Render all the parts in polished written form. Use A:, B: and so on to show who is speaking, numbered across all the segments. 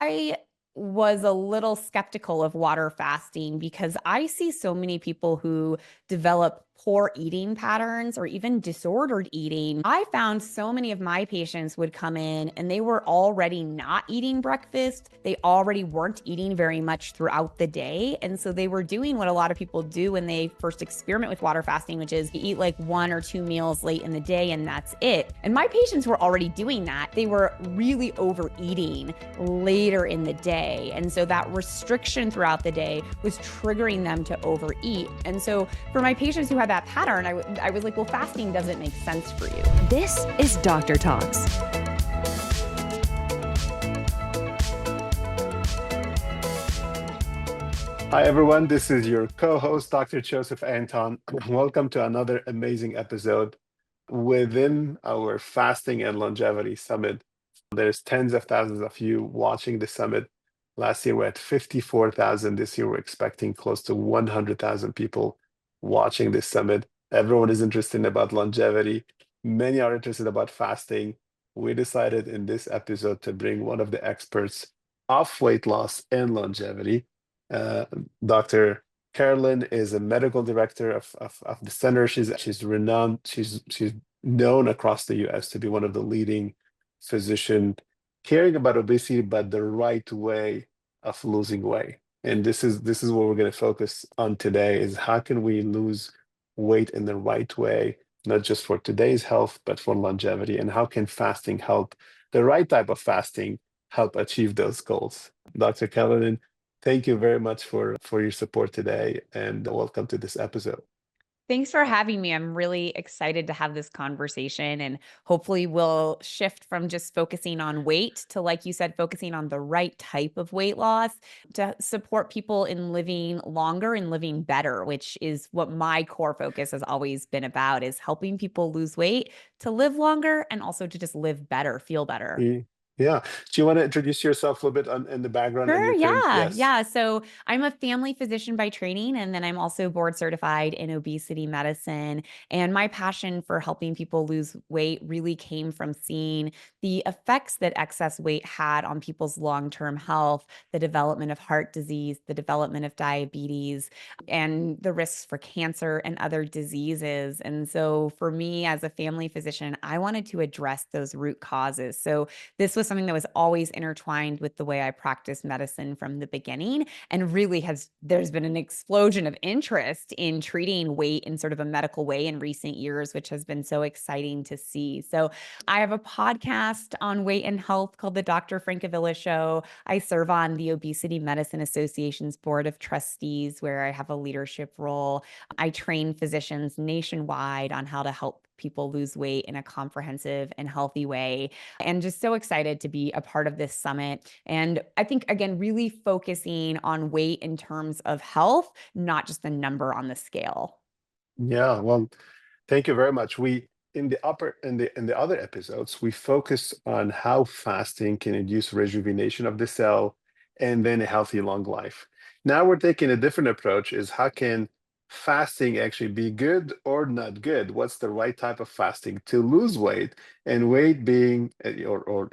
A: I was a little skeptical of water fasting because I see so many people who develop poor eating patterns or even disordered eating. I found so many of my patients would come in and they were already not eating breakfast. They already weren't eating very much throughout the day. And so they were doing what a lot of people do when they first experiment with water fasting, which is you eat like 1 or 2 meals late in the day and that's it. And my patients were already doing that. They were really overeating later in the day. And so that restriction throughout the day was triggering them to overeat. And so for my patients who had that pattern, I was like, well, fasting doesn't make sense for you.
B: This is Doctor Talks.
C: Hi, everyone. This is your co-host, Dr. Joseph Anton. Welcome to another amazing episode within our Fasting and Longevity Summit. There's tens of thousands of you watching the summit. Last year, we're at 54,000. This year, we're expecting close to 100,000 people watching this summit. Everyone is interested about longevity. Many are interested about fasting. We decided in this episode to bring one of the experts of weight loss and longevity. Dr. Carolyn is a medical director of the center. She's renowned. She's known across the U.S. to be one of the leading physicians caring about obesity, but the right way of losing weight. And this is what we're going to focus on today: is how can we lose weight in the right way, not just for today's health, but for longevity, and how can fasting help, the right type of fasting, help achieve those goals. Dr. Carolyn, thank you very much for your support today, and welcome to this episode.
A: Thanks for having me. I'm really excited to have this conversation, and hopefully we'll shift from just focusing on weight to, like you said, focusing on the right type of weight loss to support people in living longer and living better, which is what my core focus has always been about, is helping people lose weight to live longer and also to just live better, feel better.
C: Yeah. Do you want to introduce yourself a little bit in the background and
A: Sure,
C: your training?
A: yeah.
C: Yes.
A: Yeah. So I'm a family physician by training, and then I'm also board certified in obesity medicine. And my passion for helping people lose weight really came from seeing the effects that excess weight had on people's long-term health, the development of heart disease, the development of diabetes, and the risks for cancer and other diseases. And so for me as a family physician, I wanted to address those root causes. So this was something that was always intertwined with the way I practiced medicine from the beginning, and really there's been an explosion of interest in treating weight in sort of a medical way in recent years, which has been so exciting to see. So I have a podcast on weight and health called the Doctor Francavilla Show. I serve on the Obesity Medicine Association's board of trustees, where I have a leadership role. I train physicians nationwide on how to help people lose weight in a comprehensive and healthy way, and just so excited to be a part of this summit. And I think, again, really focusing on weight in terms of health, not just the number on the scale.
C: Yeah. Well, thank you very much. We in the other episodes, we focus on how fasting can induce rejuvenation of the cell and then a healthy long life. Now we're taking a different approach: is how can fasting actually be good or not good? What's the right type of fasting to lose weight? And weight being or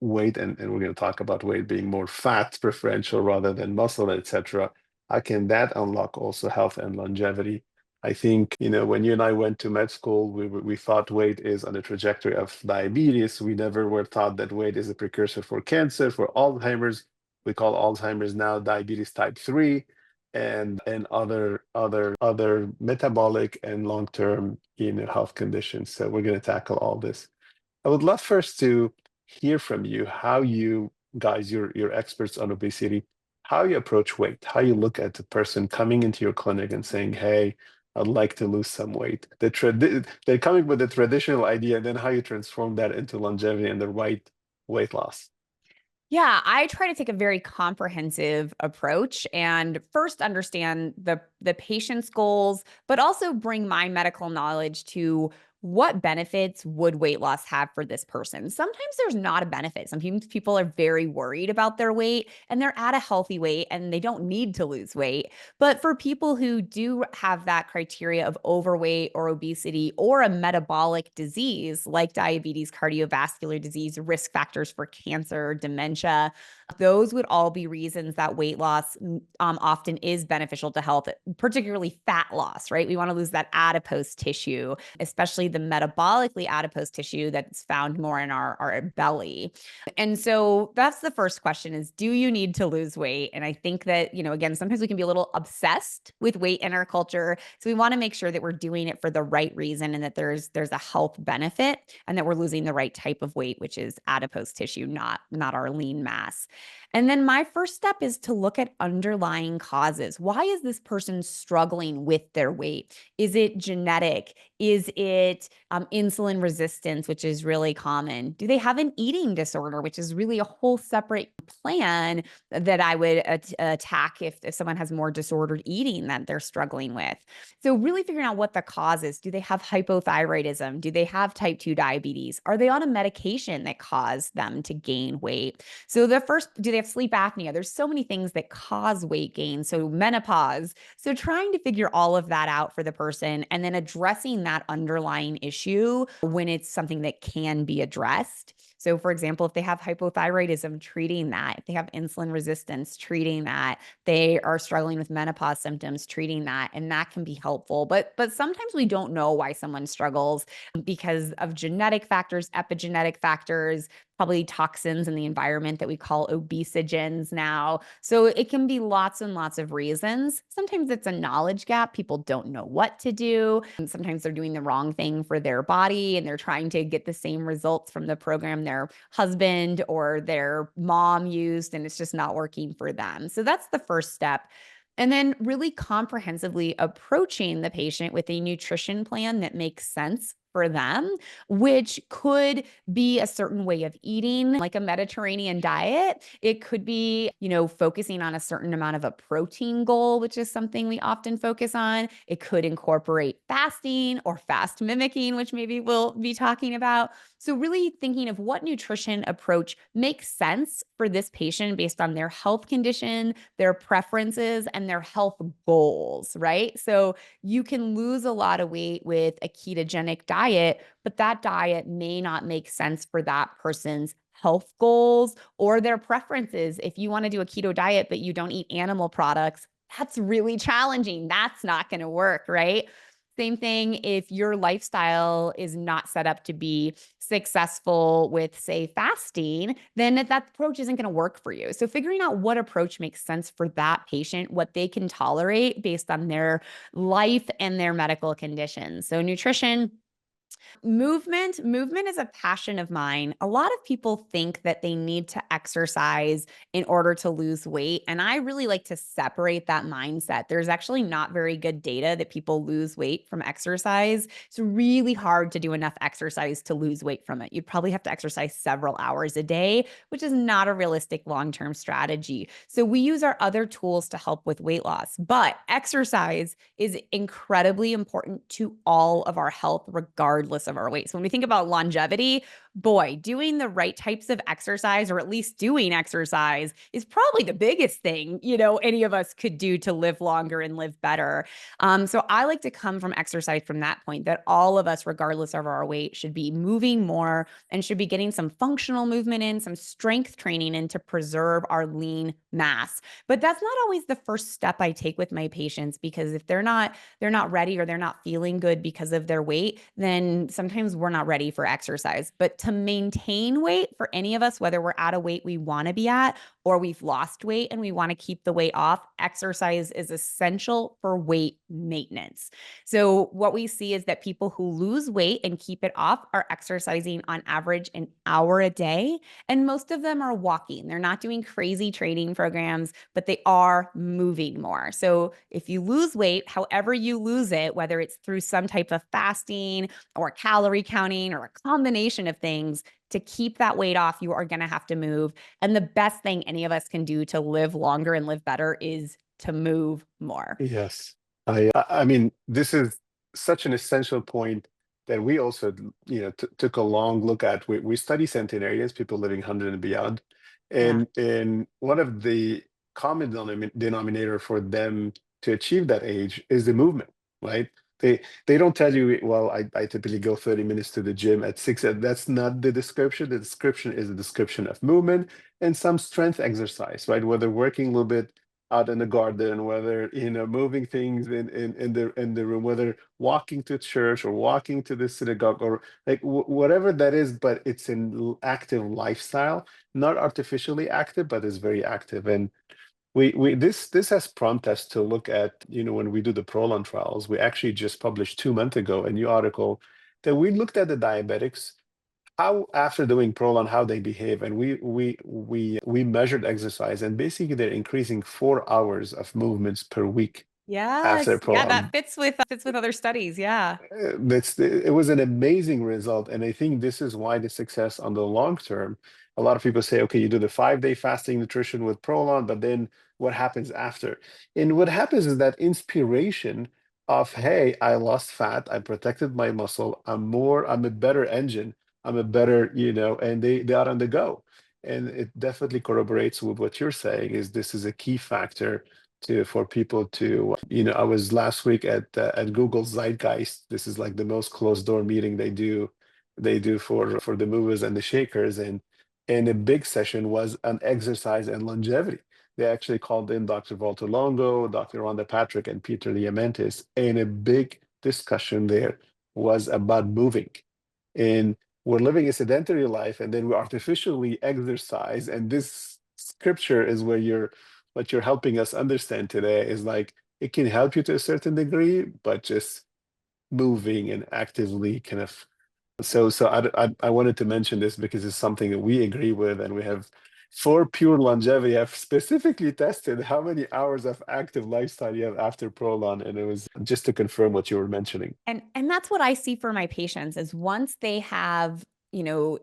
C: weight, and we're going to talk about weight being more fat preferential rather than muscle, etc. How can that unlock also health and longevity? I think, when you and I went to med school, we thought weight is on the trajectory of diabetes. We never were taught that weight is a precursor for cancer, for Alzheimer's. We call Alzheimer's now diabetes type 3, and other metabolic and long-term, health conditions. So we're going to tackle all this. I would love first to hear from you how you guys, you're experts on obesity, how you approach weight, how you look at the person coming into your clinic and saying, hey, I'd like to lose some weight. They're coming with the traditional idea, and then how you transform that into longevity and the right weight loss.
A: Yeah, I try to take a very comprehensive approach and first understand the patient's goals, but also bring my medical knowledge to what benefits would weight loss have for this person. Sometimes there's not a benefit. Sometimes people are very worried about their weight and they're at a healthy weight and they don't need to lose weight. But for people who do have that criteria of overweight or obesity or a metabolic disease like diabetes, cardiovascular disease, risk factors for cancer, dementia, Those would all be reasons that weight loss often is beneficial to health, particularly fat loss, right? We want to lose that adipose tissue, especially the metabolically adipose tissue that's found more in our belly. And so that's the first question is, do you need to lose weight? And I think that, again, sometimes we can be a little obsessed with weight in our culture. So we want to make sure that we're doing it for the right reason and that there's a health benefit and that we're losing the right type of weight, which is adipose tissue, not our lean mass. And then my first step is to look at underlying causes. Why is this person struggling with their weight? Is it genetic? Is it insulin resistance, which is really common? Do they have an eating disorder, which is really a whole separate plan that I would attack if someone has more disordered eating that they're struggling with? So really figuring out what the cause is. Do they have hypothyroidism? Do they have type 2 diabetes? Are they on a medication that caused them to gain weight? So the first, do they have sleep apnea? There's so many things that cause weight gain. So menopause. So trying to figure all of that out for the person and then addressing that underlying issue when it's something that can be addressed. So for example, if they have hypothyroidism, treating that. If they have insulin resistance, treating that. They are struggling with menopause symptoms, treating that. And that can be helpful. But sometimes we don't know why someone struggles because of genetic factors, epigenetic factors, probably toxins in the environment that we call obesogens now. So it can be lots and lots of reasons. Sometimes it's a knowledge gap. People don't know what to do. And sometimes they're doing the wrong thing for their body and they're trying to get the same results from the program their husband or their mom used, and it's just not working for them. So that's the first step. And then really comprehensively approaching the patient with a nutrition plan that makes sense for them, which could be a certain way of eating, like a Mediterranean diet. It could be, focusing on a certain amount of a protein goal, which is something we often focus on. It could incorporate fasting or fast mimicking, which maybe we'll be talking about. So really thinking of what nutrition approach makes sense for this patient based on their health condition, their preferences, and their health goals, right? So you can lose a lot of weight with a ketogenic diet, but that diet may not make sense for that person's health goals or their preferences. If you want to do a keto diet, but you don't eat animal products, that's really challenging. That's not going to work, right? Same thing if your lifestyle is not set up to be successful with, say, fasting, then that approach isn't going to work for you. So figuring out what approach makes sense for that patient, what they can tolerate based on their life and their medical conditions. So nutrition. Movement is a passion of mine. A lot of people think that they need to exercise in order to lose weight. And I really like to separate that mindset. There's actually not very good data that people lose weight from exercise. It's really hard to do enough exercise to lose weight from it. You'd probably have to exercise several hours a day, which is not a realistic long-term strategy. So we use our other tools to help with weight loss, but exercise is incredibly important to all of our health, regardless of our weight. So when we think about longevity, boy, doing the right types of exercise, or at least doing exercise, is probably the biggest thing, any of us could do to live longer and live better. So I like to come from exercise from that point that all of us, regardless of our weight, should be moving more and should be getting some functional movement in, some strength training in to preserve our lean mass. But that's not always the first step I take with my patients, because if they're not ready or they're not feeling good because of their weight, then sometimes we're not ready for exercise. But to maintain weight for any of us, whether we're at a weight we want to be at or we've lost weight and we want to keep the weight off, exercise is essential for weight maintenance. So what we see is that people who lose weight and keep it off are exercising on average an hour a day. And most of them are walking. They're not doing crazy training programs, but they are moving more. So if you lose weight, however you lose it, whether it's through some type of fasting or calorie counting or a combination of things, to keep that weight off, you are going to have to move. And the best thing any of us can do to live longer and live better is to move more.
C: Yes. I mean, this is such an essential point that we also, took a long look at. We study centenarians, people living 100 and beyond.
A: Yeah.
C: And one of the common denominator for them to achieve that age is the movement, right? They don't tell you, well, I typically go 30 minutes to the gym at 6. That's not the description. The description is a description of movement and some strength exercise, right? Whether working a little bit out in the garden, whether moving things in the room, whether walking to church or walking to the synagogue or like whatever that is, but it's an active lifestyle, not artificially active, but it's very active. And this has prompted us to look at, when we do the Prolon trials, we actually just published 2 months ago a new article that we looked at the diabetics, how after doing Prolon, how they behave, and we measured exercise, and basically they're increasing 4 hours of movements per week after
A: Yes. Yeah,
C: Prolon.
A: that fits with other studies. Yeah.
C: It was an amazing result, and I think this is why the success on the long term. A lot of people say, okay, you do the 5-day fasting nutrition with Prolon, but then what happens after? And what happens is that inspiration of, hey, I lost fat, I protected my muscle, I'm a better engine, I'm a better, and they are on the go. And it definitely corroborates with what you're saying, is this is a key factor for people to, I was last week at Google's Zeitgeist. This is like the most closed door meeting they do for the movers and the shakers, and a big session was on exercise and longevity. They actually called in Dr. Walter Longo, Dr. Rhonda Patrick, and Peter Diamandis, and a big discussion there was about moving. And we're living a sedentary life, and then we artificially exercise. And this scripture is what you're helping us understand today, is like it can help you to a certain degree, but just moving and actively kind of. So I wanted to mention this because it's something that we agree with, and we have for pure longevity have specifically tested how many hours of active lifestyle you have after Prolon, and it was just to confirm what you were mentioning.
A: And that's what I see for my patients is once they have,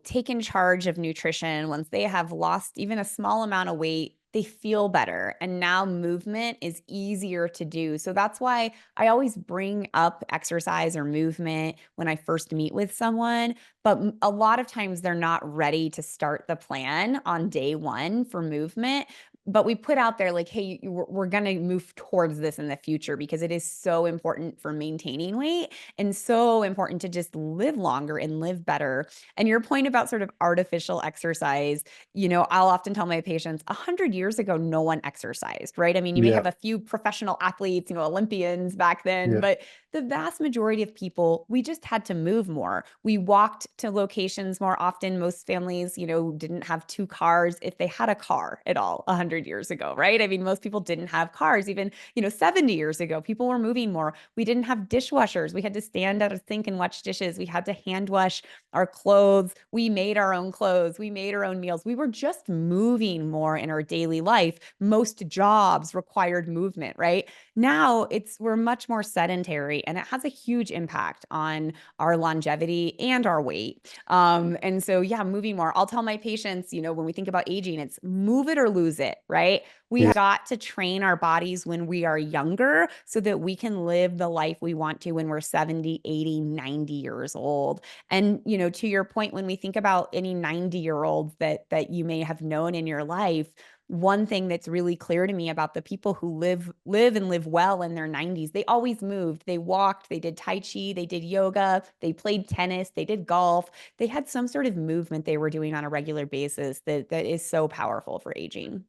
A: taken charge of nutrition, once they have lost even a small amount of weight, they feel better. And now movement is easier to do. So that's why I always bring up exercise or movement when I first meet with someone. But a lot of times they're not ready to start the plan on day one for movement. But we put out there like, hey, we're going to move towards this in the future because it is so important for maintaining weight and so important to just live longer and live better. And your point about sort of artificial exercise, I'll often tell my patients 100 years ago, no one exercised, right? I mean, you may
C: Yeah,
A: have a few professional athletes, Olympians back then,
C: yeah,
A: but the vast majority of people, we just had to move more. We walked to locations more often. Most families, didn't have two cars if they had a car at all 100 years ago, right? I mean, most people didn't have cars. Even, 70 years ago, people were moving more. We didn't have dishwashers. We had to stand at a sink and wash dishes. We had to hand wash our clothes. We made our own clothes. We made our own meals. We were just moving more in our daily life. Most jobs required movement, right? Now we're much more sedentary and it has a huge impact on our longevity and our weight. And so, yeah, moving more. I'll tell my patients, when we think about aging, it's move it or lose it, right? We
C: yeah.
A: have got to train our bodies when we are younger so that we can live the life we want to when we're 70, 80, 90 years old. And, to your point, when we think about any 90-year-olds that you may have known in your life, one thing that's really clear to me about the people who live and live well in their 90s, they always moved. They walked, they did Tai Chi, they did yoga, they played tennis, they did golf. They had some sort of movement they were doing on a regular basis that is so powerful for aging.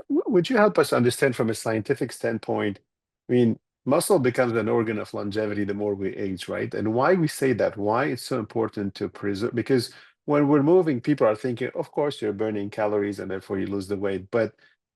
C: Would you help us understand from a scientific standpoint? I mean, muscle becomes an organ of longevity the more we age, right? And why we say that, why it's so important to preserve, because when we're moving, people are thinking, of course, you're burning calories and therefore you lose the weight. But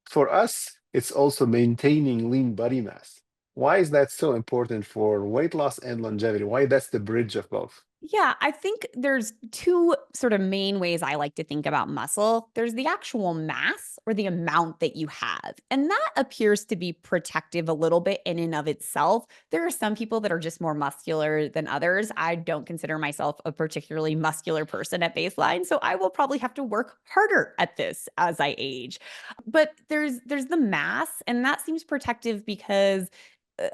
C: for us, it's also maintaining lean body mass. Why is that so important for weight loss and longevity? Why that's the bridge of both?
A: Yeah, I think there's two sort of main ways I like to think about muscle. There's the actual mass or the amount that you have. And that appears to be protective a little bit in and of itself. There are some people that are just more muscular than others. I don't consider myself a particularly muscular person at baseline, so I will probably have to work harder at this as I age. But there's the mass, and that seems protective because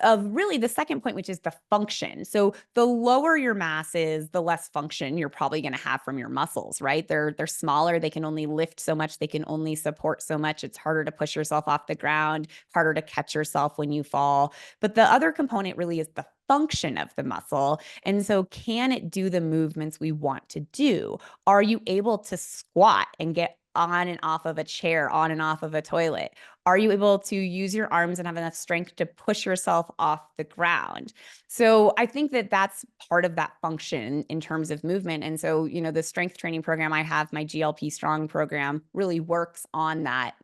A: of really the second point, which is the function. So the lower your mass is, the less function you're probably going to have from your muscles, right? They're smaller, they can only lift so much, they can only support so much. It's harder to push yourself off the ground, harder to catch yourself when you fall. But the other component really is the function of the muscle. And so can it do the movements we want to do? Are you able to squat and get on and off of a chair, on and off of a toilet? Are you able to use your arms and have enough strength to push yourself off the ground? So I think that that's part of that function in terms of movement. And so, the strength training program I have, my GLP Strong program, really works on that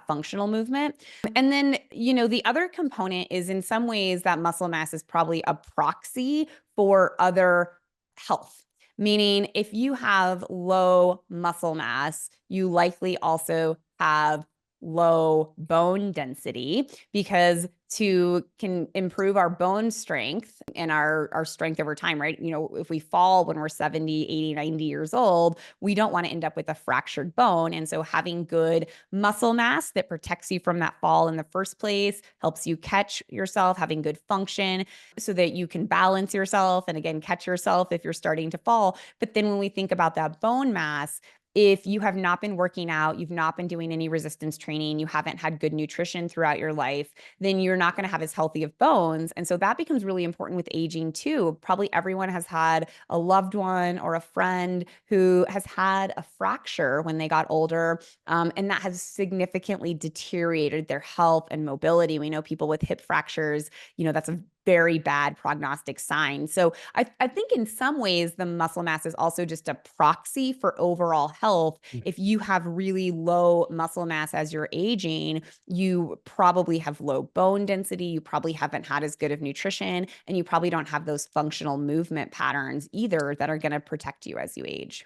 A: functional movement. And then, the other component is, in some ways, that muscle mass is probably a proxy for other health. Meaning, if you have low muscle mass, you likely also have low bone density, because can improve our bone strength and our strength over time, right? If we fall when we're 70, 80, 90 years old, we don't want to end up with a fractured bone. And so having good muscle mass that protects you from that fall in the first place, helps you catch yourself, having good function so that you can balance yourself and, again, catch yourself if you're starting to fall. But then when we think about that bone mass, if you have not been working out, you've not been doing any resistance training, you haven't had good nutrition throughout your life, then you're not going to have as healthy of bones. And so that becomes really important with aging too. Probably everyone has had a loved one or a friend who has had a fracture when they got older, and that has significantly deteriorated their health and mobility. We know people with hip fractures, that's a very bad prognostic sign. So I think in some ways the muscle mass is also just a proxy for overall health. If you have really low muscle mass as you're aging, you probably have low bone density, you probably haven't had as good of nutrition, and you probably don't have those functional movement patterns either that are going to protect you as you age.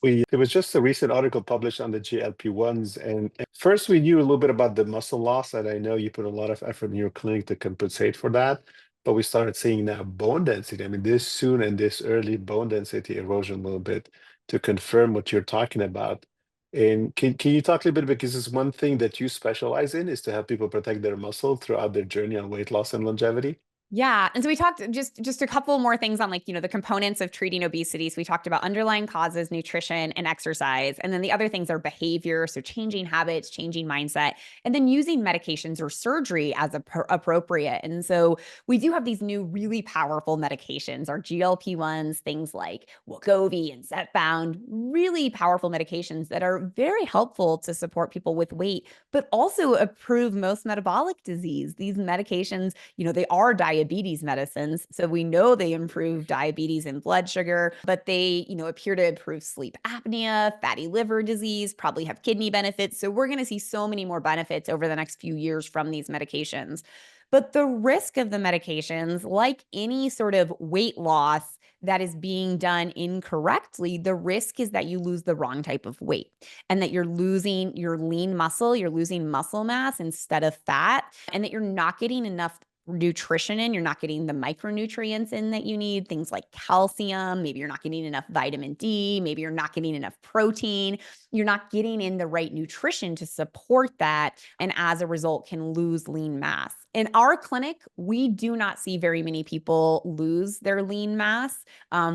C: There was just a recent article published on the GLP-1s, and first we knew a little bit about the muscle loss, and I know you put a lot of effort in your clinic to compensate for that, but we started seeing now bone density. I mean, this soon and this early bone density erosion a little bit to confirm what you're talking about. And can you talk a little bit, because it's one thing that you specialize in, is to help people protect their muscle throughout their journey on weight loss and longevity?
A: Yeah. And so we talked just a couple more things on, like, the components of treating obesity. So we talked about underlying causes, nutrition, and exercise. And then the other things are behavior. So changing habits, changing mindset, and then using medications or surgery as appropriate. And so we do have these new really powerful medications, our GLP-1s, things like Wegovy and Zepbound, really powerful medications that are very helpful to support people with weight, but also improve most metabolic disease. These medications, they are diabetes medicines. So we know they improve diabetes and blood sugar, but they, appear to improve sleep apnea, fatty liver disease, probably have kidney benefits. So we're going to see so many more benefits over the next few years from these medications. But the risk of the medications, like any sort of weight loss that is being done incorrectly, the risk is that you lose the wrong type of weight and that you're losing your lean muscle, you're losing muscle mass instead of fat, and that you're not getting enough nutrition in, you're not getting the micronutrients in that you need, things like calcium, maybe you're not getting enough vitamin D, maybe you're not getting enough protein, you're not getting in the right nutrition to support that, and as a result can lose lean mass. In our clinic, we do not see very many people lose their lean mass.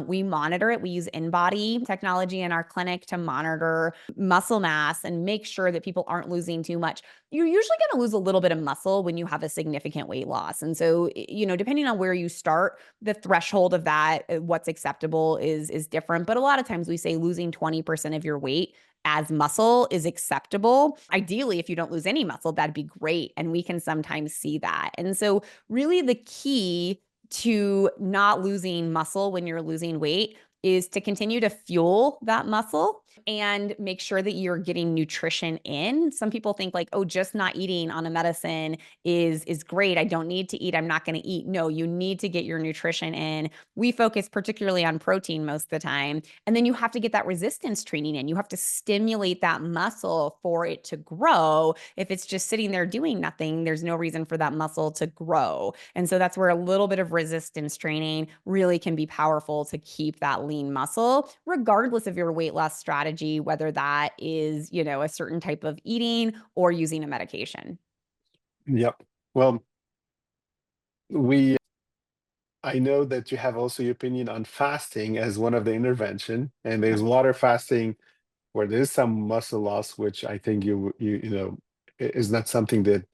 A: We monitor it. We use InBody technology in our clinic to monitor muscle mass and make sure that people aren't losing too much. You're usually going to lose a little bit of muscle when you have a significant weight loss. And so, depending on where you start, the threshold of that, what's acceptable is different. But a lot of times we say losing 20% of your weight as muscle is acceptable. Ideally, if you don't lose any muscle, that'd be great. And we can sometimes see that. And so really the key to not losing muscle when you're losing weight is to continue to fuel that muscle and make sure that you're getting nutrition in. Some people think like, oh, just not eating on a medicine is great. I don't need to eat. I'm not going to eat. No, you need to get your nutrition in. We focus particularly on protein most of the time. And then you have to get that resistance training in. You have to stimulate that muscle for it to grow. If it's just sitting there doing nothing, there's no reason for that muscle to grow. And so that's where a little bit of resistance training really can be powerful to keep that lean muscle, regardless of your weight loss strategy, whether that is, a certain type of eating or using a medication.
C: Yep. Well, we I know that you have also your opinion on fasting as one of the intervention, and there's water fasting where there's some muscle loss, which I think is not something that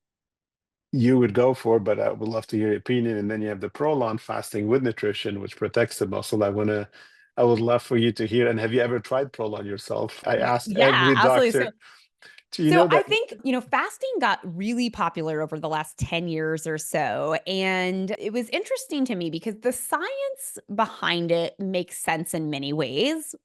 C: you would go for, but I would love to hear your opinion. And then you have the prolonged fasting with nutrition, which protects the muscle. I would love for you to hear. And have you ever tried prolong yourself? I asked
A: Yeah,
C: every
A: absolutely.
C: doctor. Do you
A: So
C: know
A: I
C: that?
A: think, fasting got really popular over the last 10 years or so. And it was interesting to me because the science behind it makes sense in many ways.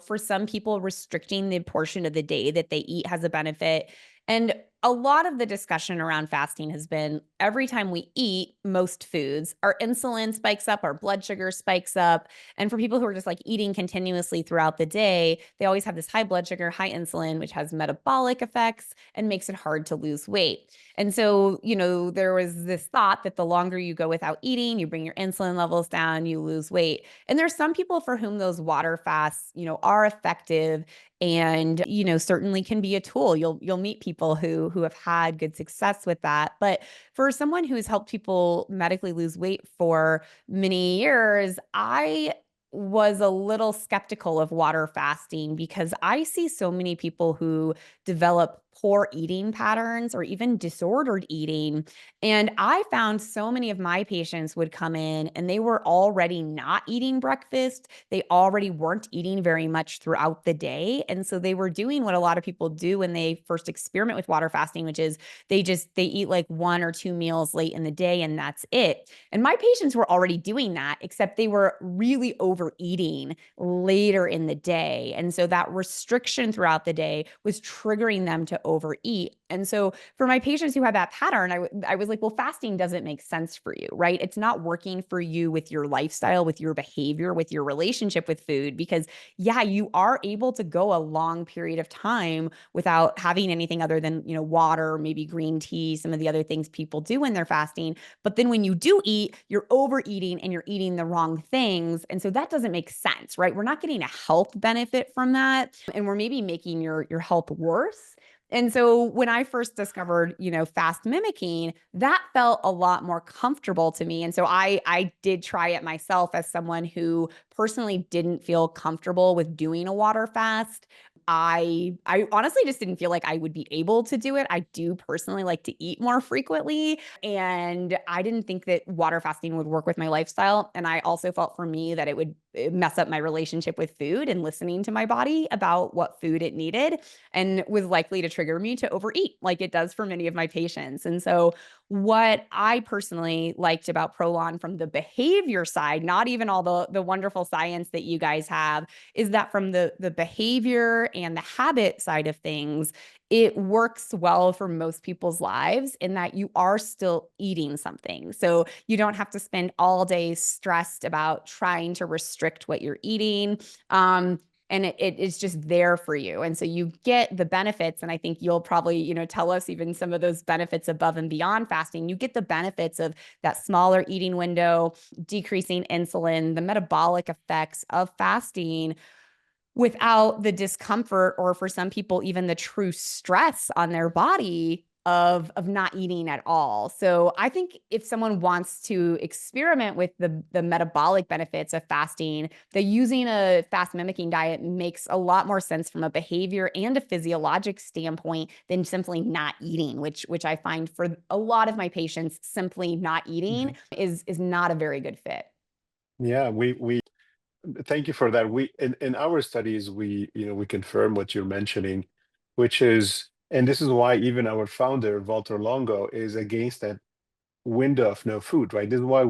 A: For some people, restricting the portion of the day that they eat has a benefit. And a lot of the discussion around fasting has been every time we eat most foods, our insulin spikes up, our blood sugar spikes up. And for people who are just like eating continuously throughout the day, they always have this high blood sugar, high insulin, which has metabolic effects and makes it hard to lose weight. And so, there was this thought that the longer you go without eating, you bring your insulin levels down, you lose weight. And there's some people for whom those water fasts, are effective and certainly can be a tool. You'll meet people who have had good success with that. But for someone who has helped people medically lose weight for many years, I was a little skeptical of water fasting because I see so many people who develop poor eating patterns or even disordered eating. And I found so many of my patients would come in and they were already not eating breakfast. They already weren't eating very much throughout the day. And so they were doing what a lot of people do when they first experiment with water fasting, which is they eat like one or two meals late in the day and that's it. And my patients were already doing that, except they were really overeating later in the day. And so that restriction throughout the day was triggering them to overeat. And so for my patients who had that pattern, I was like, well, fasting doesn't make sense for you, right? It's not working for you with your lifestyle, with your behavior, with your relationship with food, because yeah, you are able to go a long period of time without having anything other than, water, maybe green tea, some of the other things people do when they're fasting. But then when you do eat, you're overeating and you're eating the wrong things. And so that doesn't make sense, right? We're not getting a health benefit from that. And we're maybe making your health worse. And so when I first discovered, fast mimicking, that felt a lot more comfortable to me. And so I did try it myself as someone who personally didn't feel comfortable with doing a water fast. I honestly just didn't feel like I would be able to do it. I do personally like to eat more frequently, and I didn't think that water fasting would work with my lifestyle. And I also felt for me that it would mess up my relationship with food and listening to my body about what food it needed, and was likely to trigger me to overeat like it does for many of my patients. And so what I personally liked about Prolon from the behavior side, not even all the wonderful science that you guys have, is that from the behavior and the habit side of things, it works well for most people's lives in that you are still eating something. So you don't have to spend all day stressed about trying to restrict what you're eating. And it is just there for you. And so you get the benefits. And I think you'll probably, tell us even some of those benefits above and beyond fasting. You get the benefits of that smaller eating window, decreasing insulin, the metabolic effects of fasting without the discomfort, or for some people even the true stress on their body of not eating at all. So I think if someone wants to experiment with the metabolic benefits of fasting, that using a fast mimicking diet makes a lot more sense from a behavior and a physiologic standpoint than simply not eating, which I find for a lot of my patients, simply not eating
C: Mhm.
A: is not a very good fit.
C: Yeah, we thank you for that. In our studies, we confirm what you're mentioning, which is, and this is why even our founder, Walter Longo, is against that window of no food, right? This is why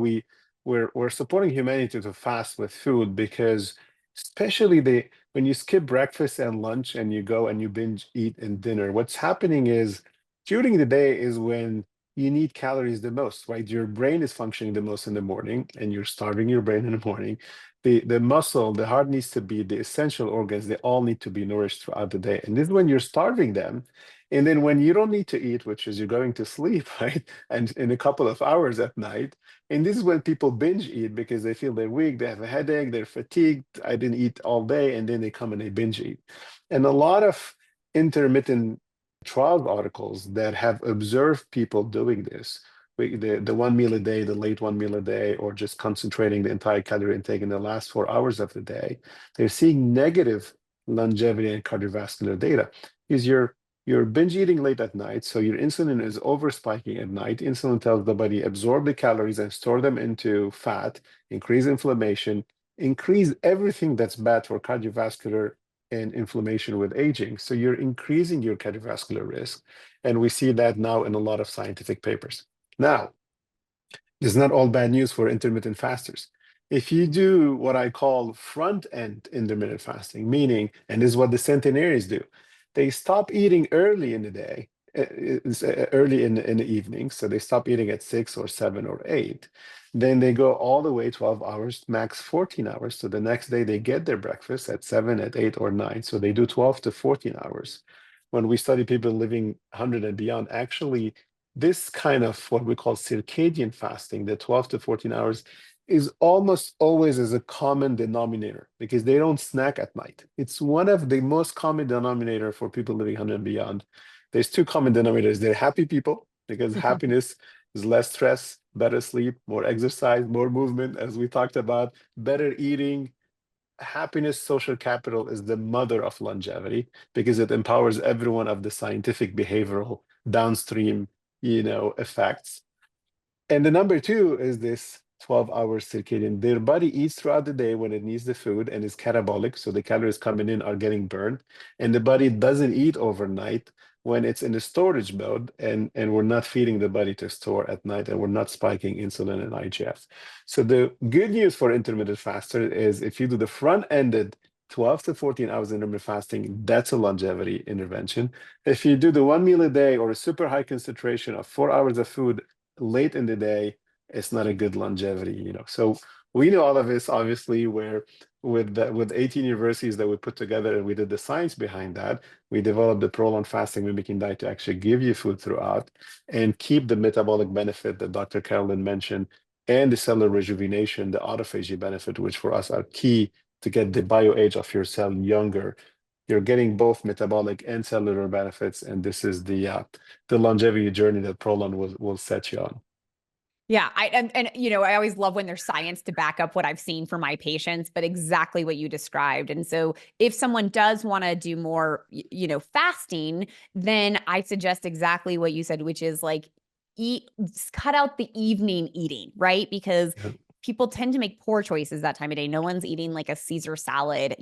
C: we're supporting humanity to fast with food, because especially when you skip breakfast and lunch and you go and you binge eat in dinner, what's happening is during the day is when you need calories the most, right? Your brain is functioning the most in the morning and you're starving your brain in the morning. The muscle, the heart needs to be, the essential organs, they all need to be nourished throughout the day. And this is when you're starving them. And then when you don't need to eat, which is you're going to sleep, right? And in a couple of hours at night. And this is when people binge eat because they feel they're weak, they have a headache, they're fatigued. I didn't eat all day, and then they come and they binge eat. And a lot of intermittent trial articles that have observed people doing this the one meal a day, the late one meal a day, or just concentrating the entire calorie intake in the last 4 hours of the day, they're seeing negative longevity and cardiovascular data. Is you're binge eating late at night, so your insulin is over spiking at night. Insulin tells the body absorb the calories and store them into fat, increase inflammation, increase everything that's bad for cardiovascular and inflammation with aging. So you're increasing your cardiovascular risk. And we see that now in a lot of scientific papers. Now, it's not all bad news for intermittent fasters. If you do what I call front-end intermittent fasting, meaning, and this is what the centenarians do, they stop eating early in the day, early in the evening. So they stop eating at 6 or 7 or 8. Then they go all the way 12 hours, max 14 hours. So the next day they get their breakfast at 7, at 8, or 9. So they do 12 to 14 hours. When we study people living 100 and beyond, actually, this kind of what we call circadian fasting, the 12 to 14 hours, is almost always as a common denominator because they don't snack at night. It's one of the most common denominator for people living 100 and beyond. There's two common denominators. They're happy people because happiness is less stress, better sleep, more exercise, more movement, as we talked about, better eating. Happiness, social capital is the mother of longevity because it empowers everyone of the scientific behavioral downstream effects. And the number two is this 12-hour circadian. Their body eats throughout the day when it needs the food and is catabolic, so the calories coming in are getting burned. And the body doesn't eat overnight when it's in the storage mode, and we're not feeding the body to store at night, and we're not spiking insulin and IGF. So the good news for intermittent faster is if you do the front-ended 12 to 14 hours intermittent fasting, that's a longevity intervention. If you do the one meal a day or a super high concentration of 4 hours of food late in the day, it's not a good longevity. So we know all of this, obviously, where with 18 universities that we put together and we did the science behind that, we developed the prolonged fasting mimicking diet to actually give you food throughout and keep the metabolic benefit that Dr. Carolyn mentioned and the cellular rejuvenation, the autophagy benefit, which for us are key to get the bioage of your cell younger. You're getting both metabolic and cellular benefits, and this is the longevity journey that Prolon will set you on.
A: Yeah, I always love when there's science to back up what I've seen for my patients, but exactly what you described. And so if someone does want to do more, fasting, then I suggest exactly what you said, which is like cut out the evening eating, right? Because people tend to make poor choices that time of day. No one's eating like a Caesar salad,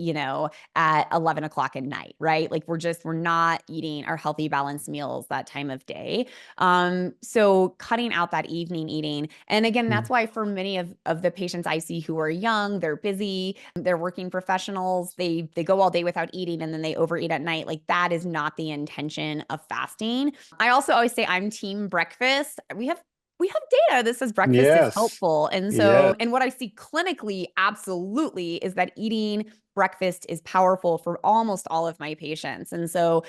A: at 11 o'clock at night, right? Like we're not eating our healthy balanced meals that time of day. So cutting out that evening eating. And again, that's why for many of the patients I see who are young, they're busy, they're working professionals, they go all day without eating and then they overeat at night. Like that is not the intention of fasting. I also always say I'm team breakfast. We have data that says breakfast is
C: Yes.
A: helpful. And so, and what I see clinically, absolutely, is that eating breakfast is powerful for almost all of my patients. And so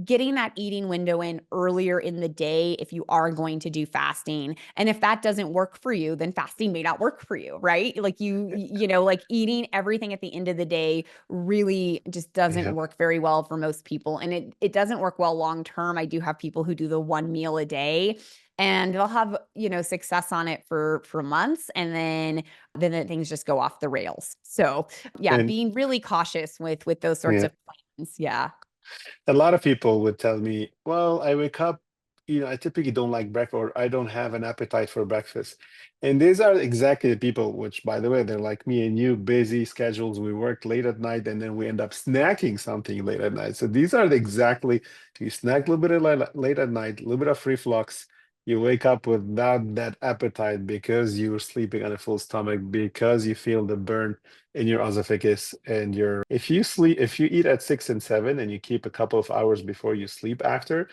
A: getting that eating window in earlier in the day, if you are going to do fasting, and if that doesn't work for you, then fasting may not work for you, right? Like like eating everything at the end of the day really just doesn't work very well for most people. And it doesn't work well long-term. I do have people who do the one meal a day and they'll have, success on it for months. And then things just go off the rails. So yeah,
C: And
A: being really cautious with those sorts
C: yeah,
A: of plans. Yeah.
C: a lot of people would tell me, well, I wake up, I typically don't like breakfast or I don't have an appetite for breakfast. And these are exactly the people, which by the way, they're like me and you, busy schedules. We work late at night and then we end up snacking something late at night. So these are exactly, you snack a little bit of late at night, a little bit of reflux. You wake up without that appetite because you were sleeping on a full stomach, because you feel the burn in your esophagus and if you eat at 6 and 7 and you keep a couple of hours before you sleep after,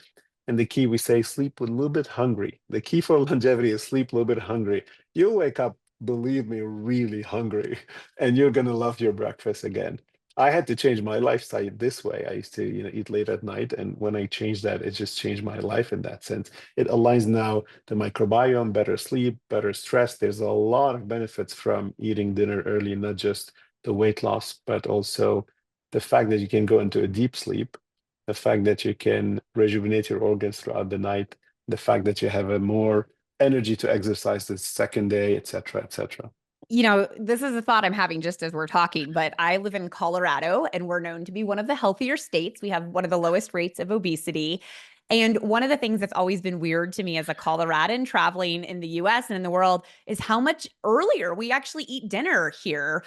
C: and the key we say sleep a little bit hungry. The key for longevity is sleep a little bit hungry. You'll wake up, believe me, really hungry, and you're gonna love your breakfast again. I had to change my lifestyle this way. I used to, eat late at night, and when I changed that, it just changed my life in that sense. It aligns now the microbiome, better sleep, better stress. There's a lot of benefits from eating dinner early, not just the weight loss, but also the fact that you can go into a deep sleep, the fact that you can rejuvenate your organs throughout the night, the fact that you have a more energy to exercise the second day, et cetera, et cetera.
A: This is a thought I'm having just as we're talking, but I live in Colorado and we're known to be one of the healthier states. We have one of the lowest rates of obesity. And one of the things that's always been weird to me as a Coloradan traveling in the US and in the world is how much earlier we actually eat dinner here.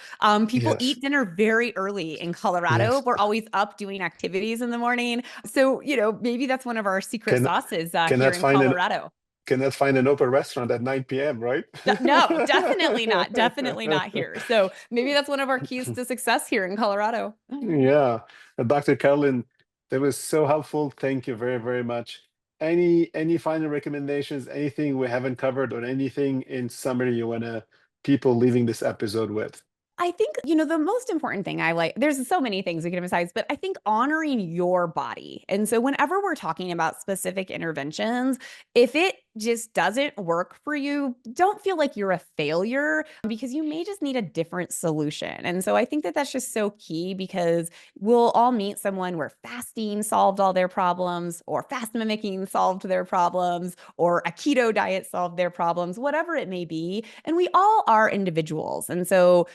A: People
C: Yes.
A: eat dinner very early in Colorado.
C: Yes.
A: We're always up doing activities in the morning. So, maybe that's one of our secret
C: Can
A: sauces here
C: cannot
A: in
C: find an
A: Colorado.
C: cannot find an open restaurant at 9 p.m., right?
A: No, definitely not. Definitely not here. So maybe that's one of our keys to success here in Colorado.
C: Yeah. Dr. Carolyn, that was so helpful. Thank you very, very much. Any final recommendations, anything we haven't covered, or anything in summary you wanna people leaving this episode with?
A: I think, the most important thing there's so many things we can emphasize, but I think honoring your body. And so whenever we're talking about specific interventions, if it just doesn't work for you, don't feel like you're a failure because you may just need a different solution. And so I think that that's just so key because we'll all meet someone where fasting solved all their problems or fast mimicking solved their problems or a keto diet solved their problems, whatever it may be. And we all are individuals. And so,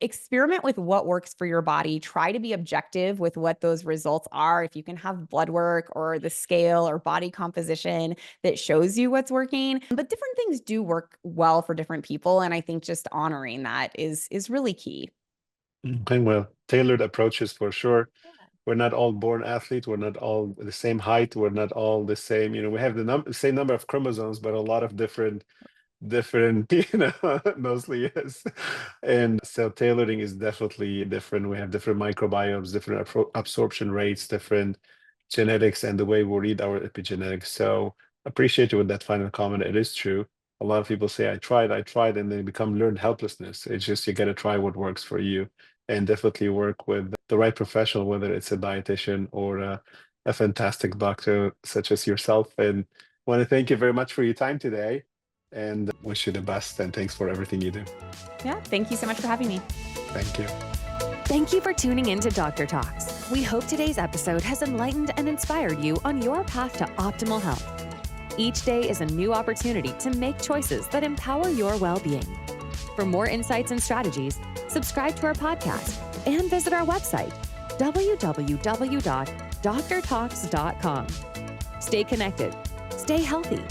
A: experiment with what works for your body. Try to be objective with what those results are. If you can have blood work or the scale or body composition that shows you what's working. But different things do work well for different people. And I think just honoring that is really key.
C: Okay, well, tailored approaches for sure. We're not all born athletes. We're not all the same height. We're not all the same. We have the same number of chromosomes, but a lot of different, mostly yes. And so tailoring is definitely different. We have different microbiomes, different absorption rates, different genetics, and the way we read our epigenetics. So appreciate you with that final comment. It is true. A lot of people say, I tried, and they become learned helplessness. It's just you got to try what works for you, and definitely work with the right professional, whether it's a dietitian or a fantastic doctor such as yourself. And want to thank you very much for your time today, and wish you the best. And thanks for everything you do.
A: Yeah. Thank you so much for having me.
C: Thank you.
B: Thank you for tuning in to Dr. Talks. We hope today's episode has enlightened and inspired you on your path to optimal health. Each day is a new opportunity to make choices that empower your well-being. For more insights and strategies, subscribe to our podcast and visit our website, www.drtalks.com. Stay connected, stay healthy,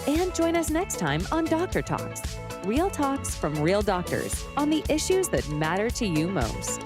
B: and join us next time on Dr. Talks, real talks from real doctors on the issues that matter to you most.